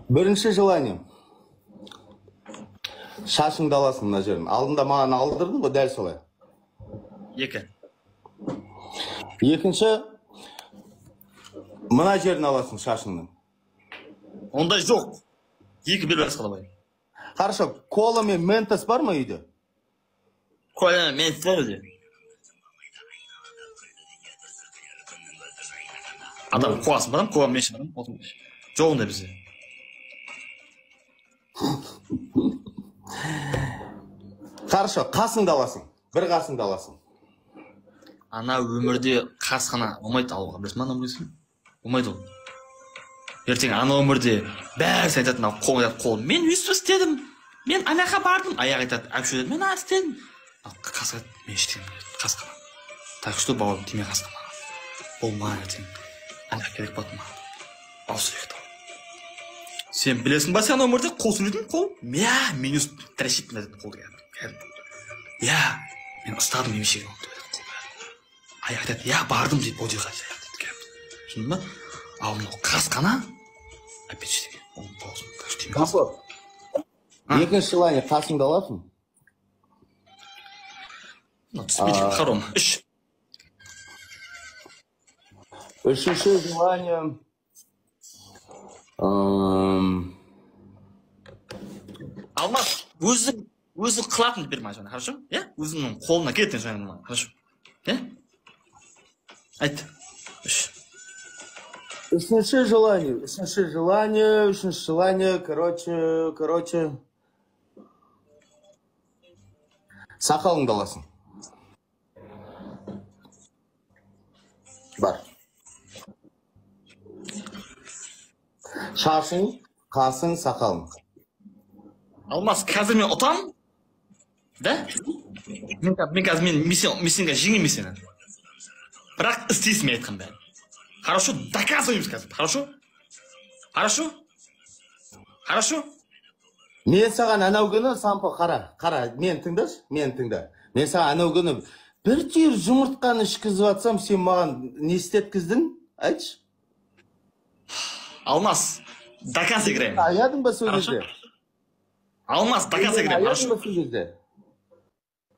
Бірінші желание. Шашыңды аласың мына жерін. Алдында маған алдырдың ғой, дәл солай. Екі. Екінші, мына жерін аласың шашыңның. Ондай жоқ. Екі бір басқа давай. Хорошо, кола мен ментос бар ма үйде? Кола мен ментос бар өзі. Адам қуасын барам, кола мен ішін барам. Жоғында бізде. Хорошо, қасыңды аласың. Бір қасыңды аласың. Ана өмірде қас қана болмайды алуға. Білесің ма, ана білесің? Болмайды ол. Ертең ана өмірде бәрі айтатын, қол айтады, қол. Мен өйстіп істедім. Мен аяққа бардым. Аяқ айтады, әпші өтеді. Мен істедім. Қас айтады, мен іштедім. Қас қана. Так что бауырым тиме қас қана. Болма ертең. Аяқ керек болады ма? Аусы екті. Сен білесің ба, сен өмірде қол сөйлейтін қол? Мә, мен өз тірәшетін әдетін қол деген. Я, мен ұстадым емешегі аяқ айтады, я бардым дейді, бодиға аяқ. Шынды ма? Ал мынау қас қана, опять жетеге, оның паузын, Қапы, екінші желание қасыңды аласың? Спичек, хором, үш. Үшінші желание... Алмас, өзі қылатын берме жаңа, хорошо? Өзінің қолына келетін жаңа, хорошо? Айт, үш. Үшінші желание, короче... Сақалыңды аласың. Бар. Шашың, қасың, сақалың. Алмас, қазір мен ұтам? Да? Мен қазір мен жеңем сені. Бірақ істейсің мен айтқан бәрін. Хорошо, доказываемыз қазір. Хорошо? Хорошо? Хорошо? Мен саған анау күні, Сампо, қара, мен тыңдашы, мен тыңда. Мен саған анау күні бір түйір жұмыртқаны ішкізіп атсам, сен маған не істеткіздің? Айтшы. Алмас, доказ играем. Аядың ба сол кезде? Алмас, доказ играем. Аядың ба сол кезде?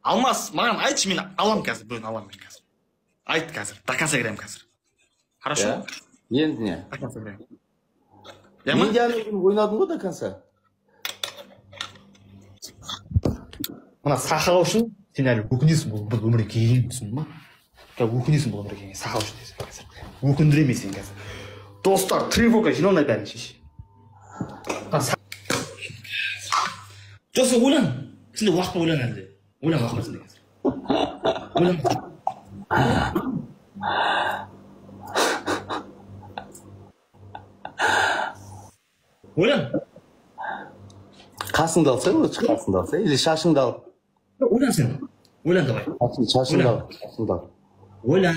Алмас, маған айтшы, мен алам қазір, бүгін алам мен қазір. Айт қазір, доказ играем қазір. Хорошо? Енді не? Доказ играем. Мен де анау ойнадым ғой до конца. Мына сақал үшін сен әлі өкінесің бұл өмірге келген түсіндің ма? Өкінесің бұл өмірге келген сақал үшін десең қазір. Өкіндіремей сен қазір. Достар, тревога жиналмай бәрін шеш. Жоқса ойлан. Сенде уақыт ойлан әлде. Ойлан уақыт сенде қазір. Ойлан. Қасыңды алсай, қасыңды алсай, или шашыңды ал. Ойлан сен. Ойлан давай. Шашыңды ал. Ойлан.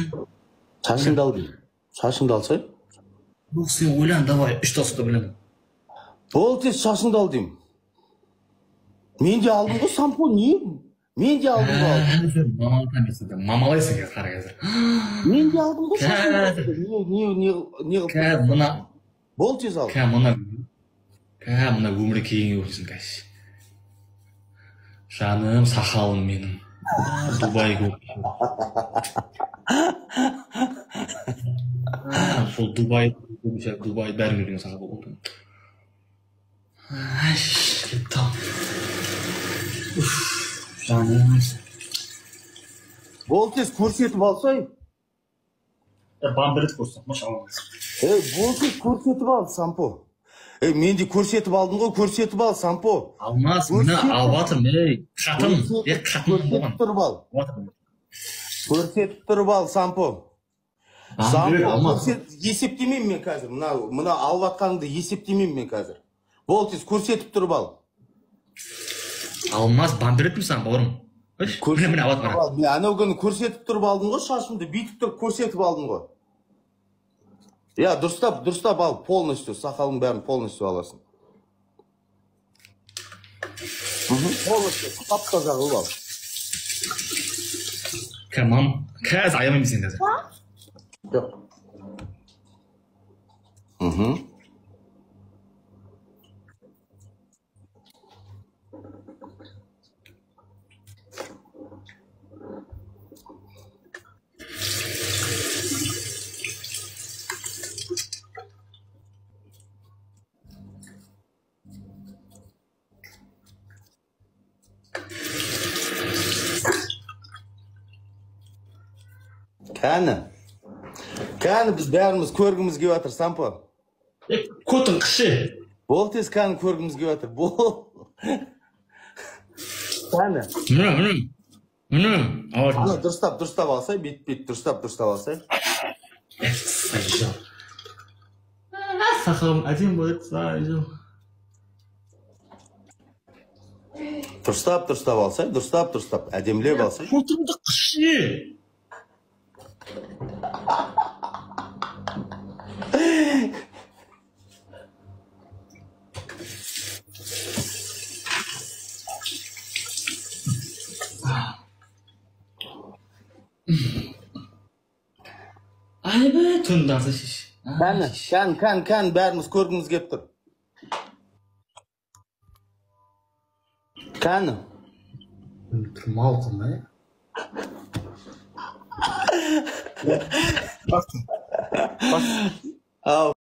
Шашыңды ал деймін. Шашыңды алсай. Бұл сен ойлан давай, үш тасықты ойлан. Бол тез шашыңды ал деймін. Мен де алдым ғой, Сампо, не? Мен де алдым ғой. Мамалайсың қазір қара қазір. Мен де алдым ғой шашыңды. Не қылып? Мына. Бол тез ал. Мына өмірі кейінге көрсің қазір. Жаным, сақалым менің. Дубай көрсің. Сол Дубай бәрі көрген сақал болды. Жаным. Бол тез көрсетіп алсай. Бамбірді көрсің, машалла. Бол тез көрсетіп ал, Сампо. Мен де көрсетіп алдым ғой, көрсетіп ал, Сампо. Алмас, мына албатым, қатын. Көрсетіп тұрып ал. Көрсетіп тұрып ал, Сампо. Сампо, есептемейм мен қазір. Мына албатқаныңды есептемейм мен қазір. Бол тез көрсетіп тұрып ал. Алмас, бамбірет мүсің, бауырым. Міне албат мына. Мен анау күні көрсетіп тұрып алдым ғой, шашымды бүйтіп тұрып көрсетіп алдым ғой. Я, дұрыстап ал, полностью, сақалың бәрін полностью аласың. Полностью, тап-таза қылып ал. Қазір аямаймын сен қазір. Жоқ. Kani biz bärimiz körgümüz kelip atır, Sampo. Көтің қышы. Bol tez kani körgümüz kelip atır. Bol. Kani. Міне. Ana dürstap alsay, bit dürstap alsay. Сақалым әдем болады, сайжу. Dürstap alsay, dürstap. Әдемлеп alsay. Көтіңді қышы. Aybe tundası şiş. Kan bärimiz körgümüz kelip tur. Kani. Turmal kılma ya. Al.